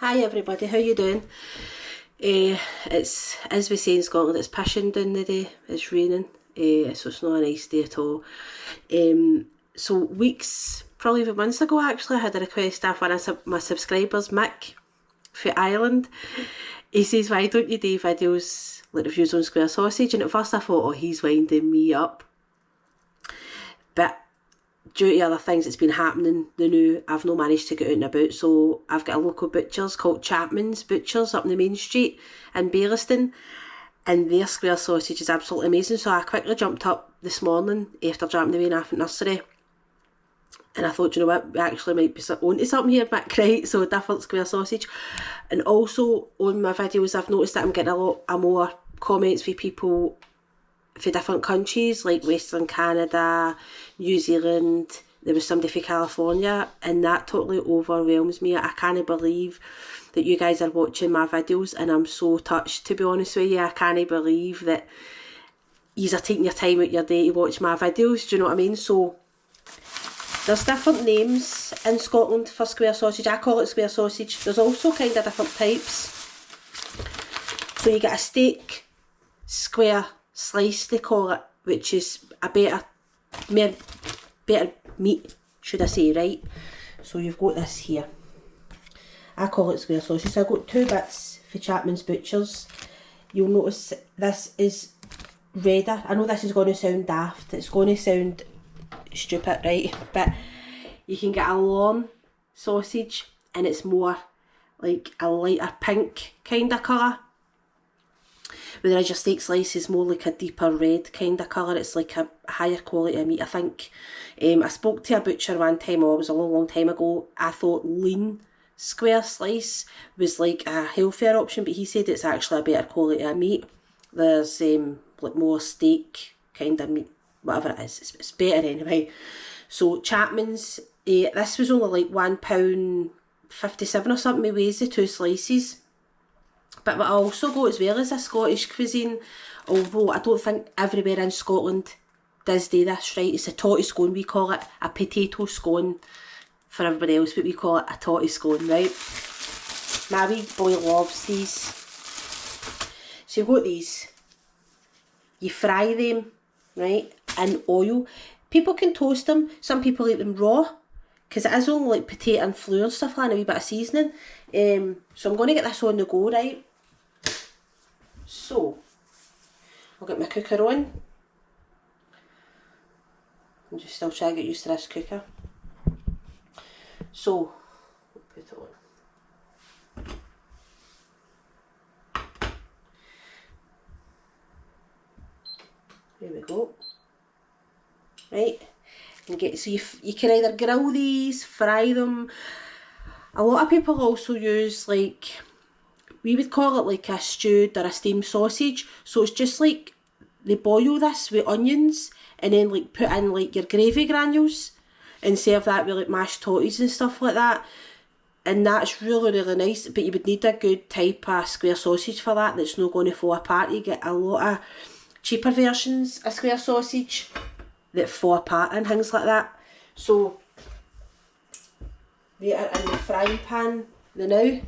Hi everybody, how you doing? It's, as we say in Scotland, it's pissing down the day, it's raining, so it's not a nice day at all. So weeks, probably even months ago actually, I had a request off one of my subscribers, Mick, for Ireland. He says, why don't you do videos like reviews on Square Sausage? And at first I thought, oh, he's winding me up. But due to other things that's been happening, I've not managed to get out and about, so I've got a local butcher's called Chapman's Butchers up in the main street in Baillieston, and their square sausage is absolutely amazing. So I quickly jumped up this morning after jumping away in Affant Nursery, and I thought, you know what, we actually might be onto something here, Mick, right? So different square sausage. And also on my videos I've noticed that I'm getting a lot more comments for people for different countries like Western Canada, New Zealand. There was somebody for California, and that totally overwhelms me. I can't believe that you guys are watching my videos, and I'm so touched, to be honest with you. I can't believe that you are taking your time out your day to watch my videos, do you know what I mean? So there's different names in Scotland for square sausage. I call it square sausage. There's also kind of different types. So you get a steak square slice, they call it, which is a better meat, should I say, right? So you've got this here. I call it square sausage. So I've got 2 bits for Chapman's Butchers. You'll notice this is redder. I know this is going to sound daft, it's going to sound stupid, right? But you can get a long sausage and it's more like a lighter pink kind of colour. Whereas your steak slice is more like a deeper red kind of colour. It's like a higher quality of meat, I think. I spoke to a butcher one time, it was a long time ago. I thought lean square slice was like a healthier option, but he said it's actually a better quality of meat. There's like more steak kind of meat, whatever it is, it's better anyway. So Chapman's, this was only like £1.57 or something. It weighs the 2 slices. But what I also got as well is a Scottish cuisine, although I don't think everywhere in Scotland does do this, right? It's a totty scone, we call it a potato scone for everybody else, but we call it a totty scone, right? My wee boy loves these. So you've got these, you fry them, right, in oil. People can toast them, some people eat them raw, because it is only like potato and flour and stuff like that, and a wee bit of seasoning. So I'm going to get this on the go, right? So, I'll get my cooker on. I'm just still trying to get used to this cooker. So, put it on. There we go. Right, and so you can either grill these, fry them. A lot of people also use, like, we would call it like a stewed or a steamed sausage. So it's just like they boil this with onions and then like put in like your gravy granules and serve that with like mashed totties and stuff like that. And that's really nice, but you would need a good type of square sausage for that that's not going to fall apart. You get a lot of cheaper versions of square sausage that fall apart and things like that. So they are in the frying pan now.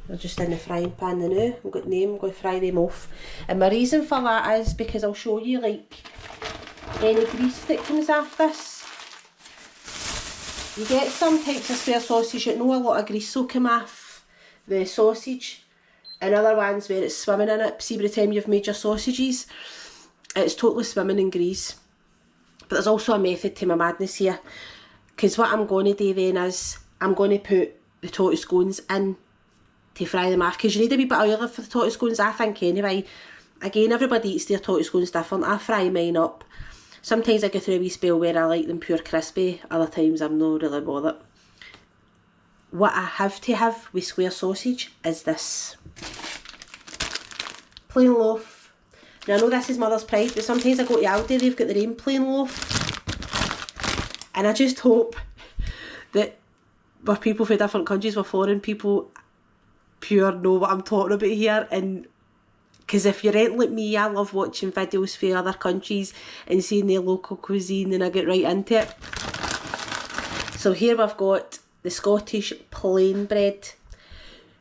They're just in the frying pan now. I'm going to fry them off. And my reason for that is because I'll show you like any grease that comes off this. You get some types of square sausage that know a lot of grease will come off the sausage, and other ones where it's swimming in it. See, by the time you've made your sausages, it's totally swimming in grease. But there's also a method to my madness here, because what I'm going to do then is I'm going to put the totty scones in to fry them off, because you need a wee bit of oil for the totty scones, I think, anyway. Again, everybody eats their totty scones different. I fry mine up. Sometimes I go through a wee spell where I like them pure crispy, other times I'm not really bothered. What I have to have with square sausage is this. Plain loaf. Now I know this is mother's pride, but sometimes I go to Aldi, they've got their own plain loaf. And I just hope that we're people from different countries, we're foreign people, pure know what I'm talking about here. And because if you're anything like me, I love watching videos for other countries and seeing their local cuisine, and I get right into it. So here we've got the Scottish plain bread.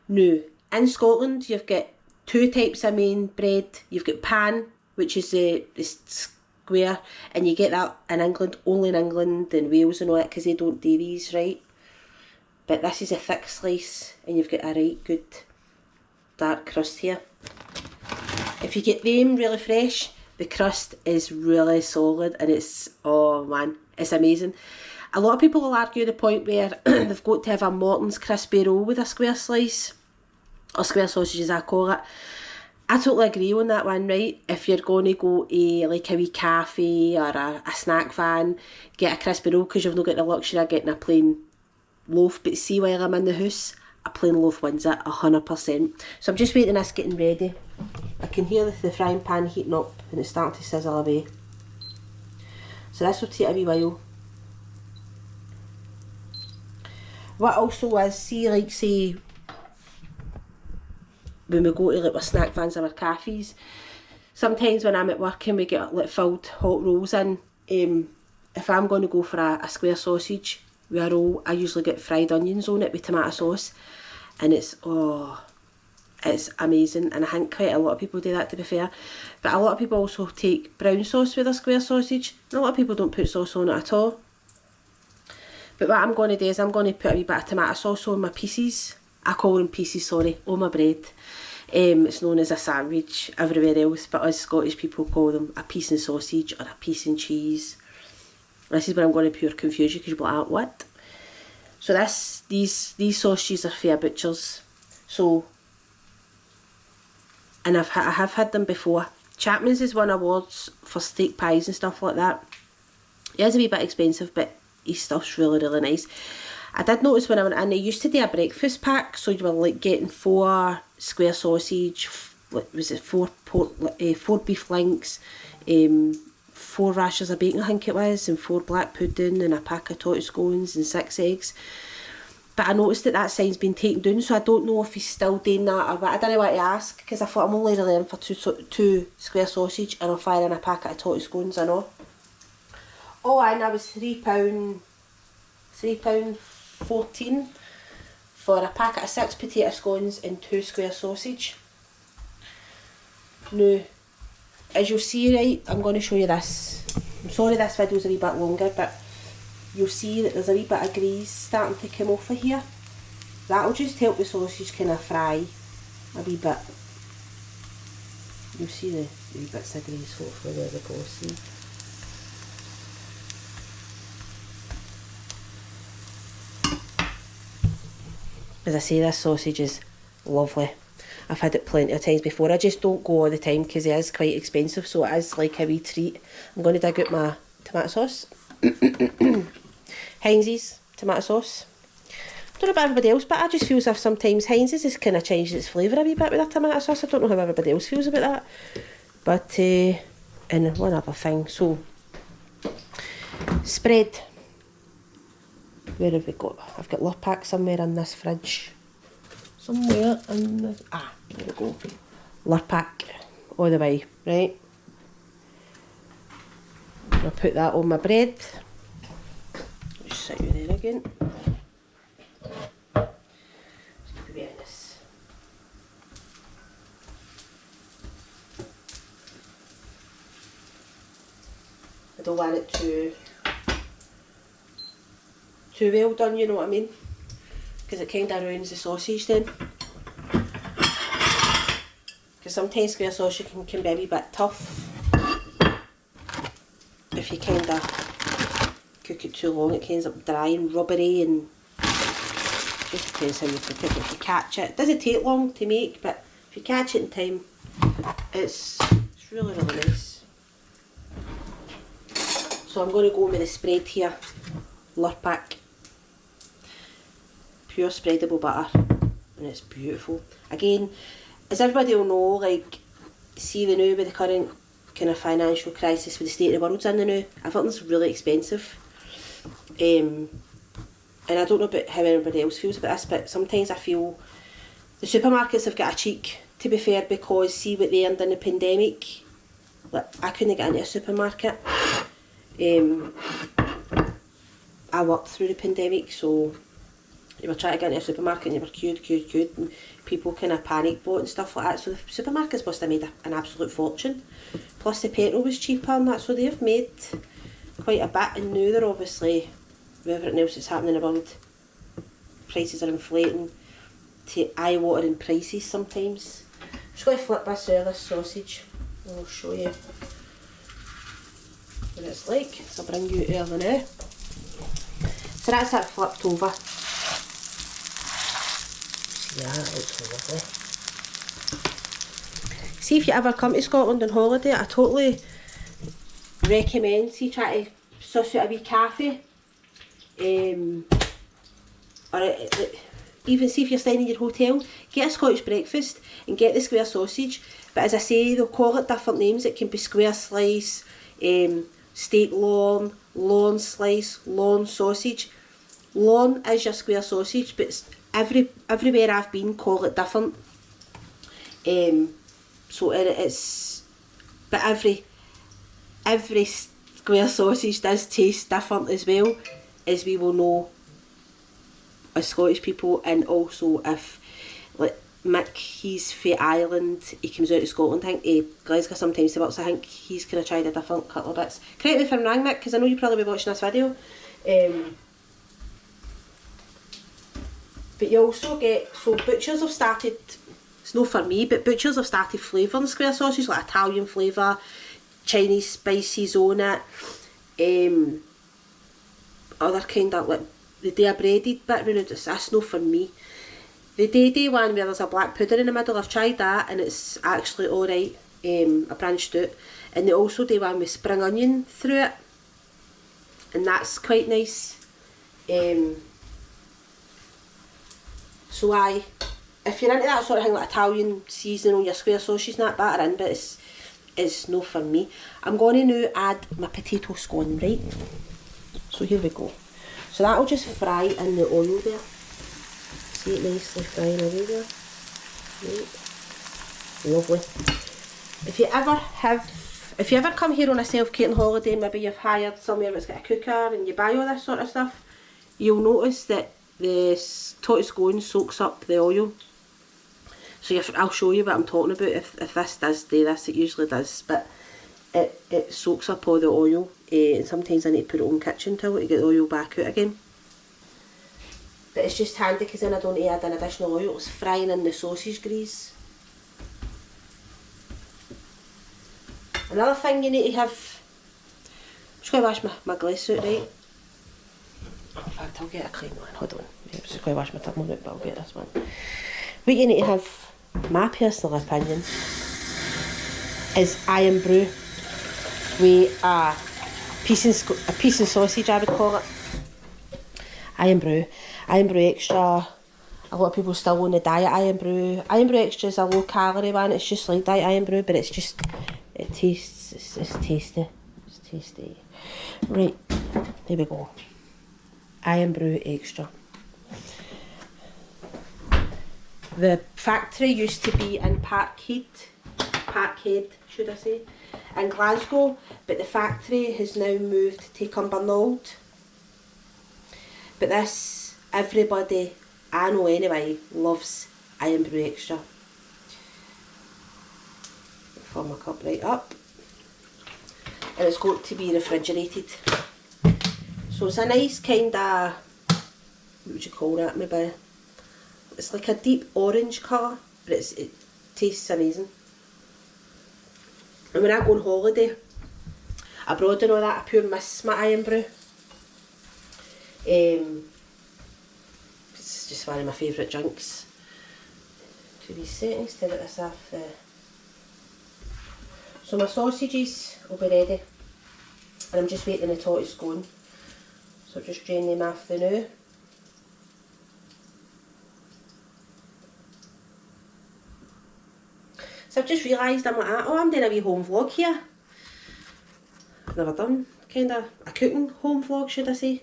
Now, in Scotland, you've got two types of main bread. You've got pan, which is the square, and you get that in England, only in England and Wales and all that, because they don't do these, right? But this is a thick slice, and you've got a right good dark crust here. If you get them really fresh, the crust is really solid, and it's, oh man, it's amazing. A lot of people will argue the point where they've got to have a Morton's crispy roll with a square slice, or square sausage as I call it. I totally agree on that one, right? If you're going to go to like a wee cafe or a snack van, get a crispy roll, because you've not got the luxury of getting a plain loaf. But see, while I'm in the house, a plain loaf wins it 100%. So I'm just waiting this getting ready. I can hear the frying pan heating up and it's starting to sizzle away. So this will take a wee while. What also is, see, like say, when we go to like our snack vans or our cafes, sometimes when I'm at work and we get like filled hot rolls in, if I'm going to go for a square sausage with a roll, I usually get fried onions on it with tomato sauce, and it's, oh, it's amazing. And I think quite a lot of people do that, to be fair. But a lot of people also take brown sauce with a square sausage, and a lot of people don't put sauce on it at all. But what I'm going to do is I'm going to put a wee bit of tomato sauce on my pieces. I call them pieces, sorry, on my bread. It's known as a sandwich everywhere else, but us Scottish people call them a piece and sausage or a piece and cheese. This is where I'm going to pure confuse you, because you'll be like, what? So these sausages are for butchers. So, and I have had them before. Chapman's has won awards for steak pies and stuff like that. It is a wee bit expensive, but his stuff's really, really nice. I did notice when I went in, they used to do a breakfast pack, so you were like getting 4 square sausage, was it 4 beef links, 4 rashers of bacon I think it was, and 4 black pudding, and a pack of tortoise scones and 6 eggs. But I noticed that sign's been taken down, so I don't know if he's still doing that or what. I don't know what to ask, because I thought I'm only really in for 2 square sausage and I'll fire in a packet of tortoise scones, I know. Oh, and I was £3.14 for a packet of 6 potato scones and 2 square sausage. Now, as you'll see, right, I'm going to show you this. I'm sorry this video's a wee bit longer, but you'll see that there's a wee bit of grease starting to come off of here. That'll just help the sausage kind of fry a wee bit. You'll see the wee bits of grease hopefully there we go, see. As I say, this sausage is lovely. I've had it plenty of times before. I just don't go all the time because it is quite expensive, so it is like a wee treat. I'm going to dig out my tomato sauce. Heinz's tomato sauce. I don't know about everybody else, but I just feel as if sometimes Heinz's has kind of changed its flavour a wee bit with their tomato sauce. I don't know how everybody else feels about that. But, and one other thing, so, spread. Where have we got? I've got Lurpak somewhere in this fridge. Somewhere in the... Ah, there we go. Lurpak all the way, right? I'll put that on my bread. Just sit you there again. Just put it in this. I don't want it too well done, you know what I mean? Because it kind of ruins the sausage then. Because sometimes square sausage can be a wee bit tough. If you kind of cook it too long, it ends up dry and rubbery, and just depends how you cook it. If you catch it, it doesn't take long to make, but if you catch it in time, it's really, really nice. So I'm going to go with the spread here, Lurpak. Pure spreadable butter, and it's beautiful. Again, as everybody will know, like, see the now with the current kind of financial crisis with the state of the world's in the now, everything's really expensive. And I don't know about how everybody else feels about this, but sometimes I feel the supermarkets have got a cheek, to be fair, because see what they earned in the pandemic. Like, I couldn't get into a supermarket. I worked through the pandemic, so you were trying to get into a supermarket and you were queued, and people kind of panic bought and stuff like that. So the supermarkets must have made an absolute fortune. Plus the petrol was cheaper and that, so they've made quite a bit. And now they're obviously, with everything else that's happening in the world, prices are inflating to eye-watering prices sometimes. I'm just going to flip this through this sausage and I'll show you what it's like. So I'll bring you early now. So that's it flipped over. Yeah, that looks lovely. See, if you ever come to Scotland on holiday, I totally recommend, see, try to suss out a wee cafe. Or even see if you're staying in your hotel, get a Scottish breakfast and get the square sausage. But as I say, they'll call it different names. It can be square slice, steak loin, loin slice, loin sausage. Loin is your square sausage, but it's everywhere I've been call it different. So it's, but every square sausage does taste different as well, as we will know as Scottish people. And also if, like Mick, he's from Ireland, he comes out of Scotland, I think, Glasgow sometimes he works, I think he's kind of tried a different couple of bits. Correct me if I'm wrong, Mick, because I know you'll probably be watching this video. But you also get, so butchers have started, it's not for me, but butchers have started flavouring square sausage, like Italian flavour, Chinese spices on it, other kind of, like, they do a breaded bit around it. That's not for me. The day one where there's a black powder in the middle, I've tried that and it's actually alright. I branched out. And they also do one with spring onion through it, and that's quite nice. So if you're into that sort of thing, like Italian seasoning on your square sausage and that, batter in, but it's no for me. I'm going to now add my potato scone, right? So here we go. So that'll just fry in the oil there. See it nicely frying away there. Right. Lovely. If you ever come here on a self-catering holiday, maybe you've hired somewhere that's got a cooker and you buy all this sort of stuff, you'll notice that the tortoise scone soaks up the oil. So I'll show you what I'm talking about. If this does do this, it usually does, but it soaks up all the oil, and sometimes I need to put it on kitchen towel to get the oil back out again. But it's just handy because then I don't need to add an additional oil. It's frying in the sausage grease. Another thing you need to have, I'm just going to wash my glass out, right? In fact, I'll get a clean one, hold on. I'm just going to wash my tumbler out, but I'll get this one. What you need to have, my personal opinion, is iron brew with a piece of sausage, I would call it. Iron brew extra. A lot of people still on the diet iron brew. Iron brew extra is a low calorie one. It's just like diet iron brew, but it's just, it tastes, it's tasty. It's tasty. Right, there we go. Iron brew extra. The factory used to be in Parkhead should I say, in Glasgow, but the factory has now moved to Cumbernauld. But this, everybody I know anyway, loves iron brew extra. Fill my cup right up, and it's got to be refrigerated. So it's a nice kind of, what would you call that, maybe, it's like a deep orange colour, but it tastes amazing. And when I go on holiday abroad and all that, I pure miss my iron brew. It's just one of my favourite drinks. 2 wee settings to get this off the... So my sausages will be ready, and I'm just waiting the tortoise scone. So just drain them off the now. So I've just realised I'm like, oh, I'm doing a wee home vlog here. I've never done kind of a cooking home vlog, should I say.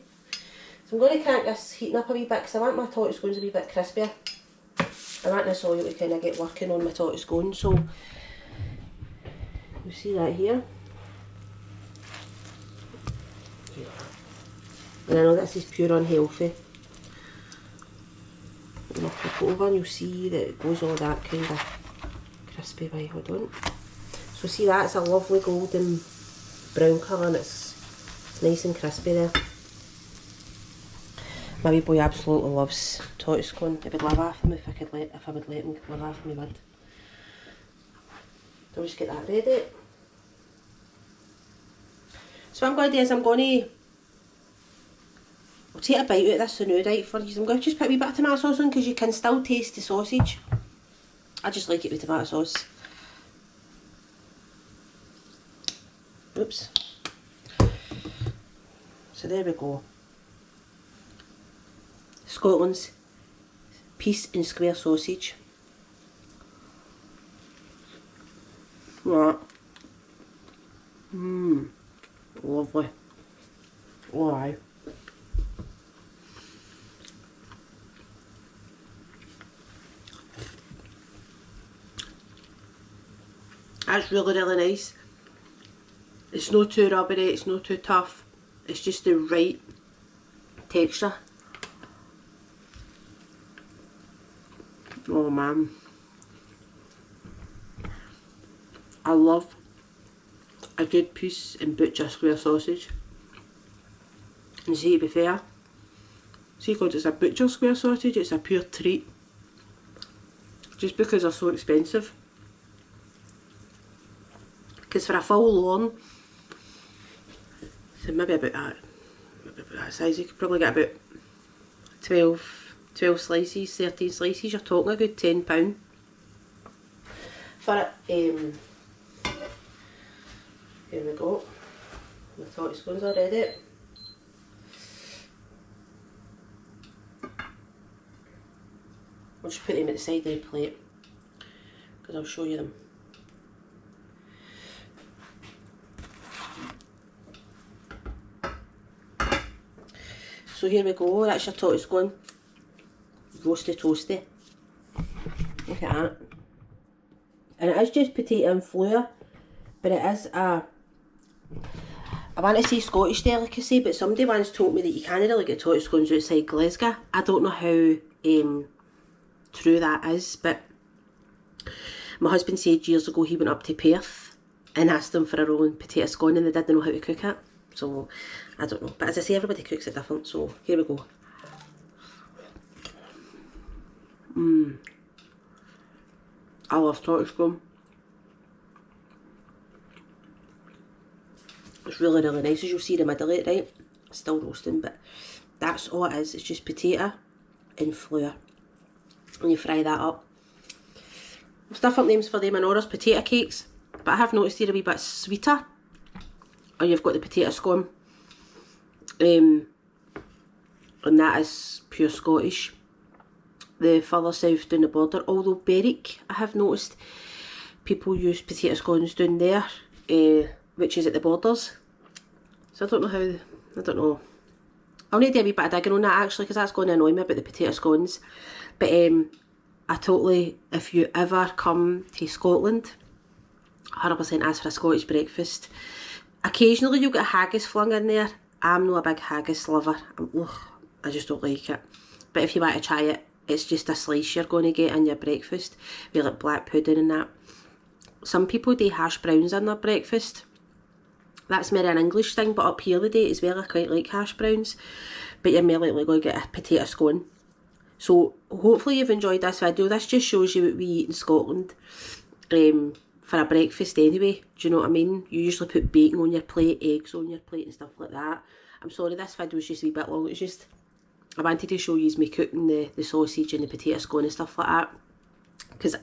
So I'm going to crank this heating up a wee bit because I want my tortoise scones a wee bit crispier. I want this oil to kind of get working on my tortoise scones, so you see that here. And I know this is pure unhealthy, flip it over and you'll see that it goes all that kind of crispy way. Hold on. So see, that's a lovely golden brown colour, and it's nice and crispy there. My wee boy absolutely loves tortoise scone. He would live off them if I would let him live off them, he would. So I'll just get that ready. So what I'm going to do is I'll take a bite out of this now, right, for you. I'm going to just put a wee bit of tomato sauce on because you can still taste the sausage. I just like it with tomato sauce. Oops. So there we go. Scotland's piece and square sausage. Right. Lovely. Oh, aye. That's really nice. It's not too rubbery, it's not too tough. It's just the right texture. Oh man. I love a good piece and butcher square sausage. And see, to be fair, see, because it's a butcher square sausage, it's a pure treat. Just because they're so expensive. Because for a full loin, so maybe about that size, you could probably get about 12 slices, 13 slices. You're talking a good £10 for it. Here we go. My tortoise scones are ready. I'll just put them at the side of the plate because I'll show you them. So here we go, that's your tortoise scone, roasty toasty. Look at that. And it is just potato and flour, but it is I want to say Scottish delicacy, but somebody once told me that you can't really get tortoise scones outside Glasgow. I don't know how true that is, but my husband said years ago he went up to Perth and asked them for a rolling potato scone and they didn't know how to cook it. So, I don't know. But as I say, everybody cooks it different, so here we go. I love tortoise scone. It's really nice, as you'll see the middle of it, right? It's still roasting, but that's all it is. It's just potato and flour. And you fry that up. There's different names for them. I know there's potato cakes, but I have noticed they're a wee bit sweeter. Or you've got the potato scone, and that is pure Scottish. The further south down the border, although Berwick, I have noticed people use potato scones down there, which is at the borders. So I don't know how, I don't know. I'll need to do a wee bit of digging on that actually, because that's going to annoy me about the potato scones. But I totally, if you ever come to Scotland, 100% ask for a Scottish breakfast. Occasionally you'll get haggis flung in there. I'm not a big haggis lover. I just don't like it. But if you want to try it, it's just a slice you're going to get in your breakfast with like black pudding and that. Some people do hash browns in their breakfast. That's more an English thing, but up here they do it as well. I quite like hash browns. But you're more likely going to get a potato scone. So hopefully you've enjoyed this video. This just shows you what we eat in Scotland. For a breakfast anyway, do you know what I mean? You usually put bacon on your plate, eggs on your plate and stuff like that. I'm sorry this video was just a wee bit long, it's just, I wanted to show you me cooking the sausage and the potato scone and stuff like that. Because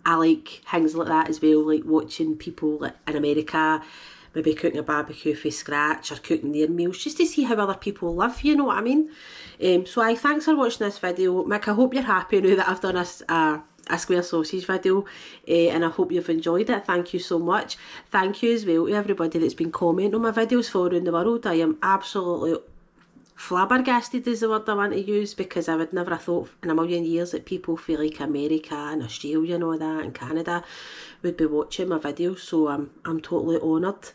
I like things like that as well, like watching people like in America, maybe cooking a barbecue from scratch or cooking their meals, just to see how other people live, you know what I mean? So thanks for watching this video. Mick, I hope you're happy now that I've done a square sausage video, and I hope you've enjoyed it. Thank you so much. Thank you as well to everybody that's been commenting on my videos for around the world. I am absolutely flabbergasted is the word I want to use, because I would never have thought in a million years that people from like America and Australia and all that and Canada would be watching my videos, so I'm totally honoured.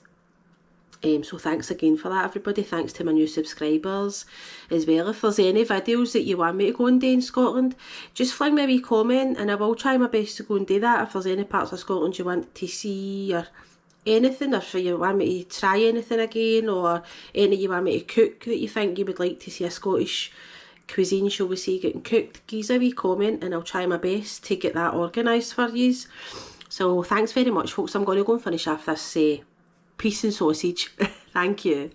So thanks again for that, everybody. Thanks to my new subscribers as well. If there's any videos that you want me to go and do in Scotland, just fling me a wee comment and I will try my best to go and do that. If there's any parts of Scotland you want to see or anything, or if you want me to try anything again, or any you want me to cook that you think you would like to see a Scottish cuisine, shall we say, getting cooked, give us a wee comment and I'll try my best to get that organised for you. So thanks very much, folks. I'm going to go and finish off this piece and sausage. Thank you.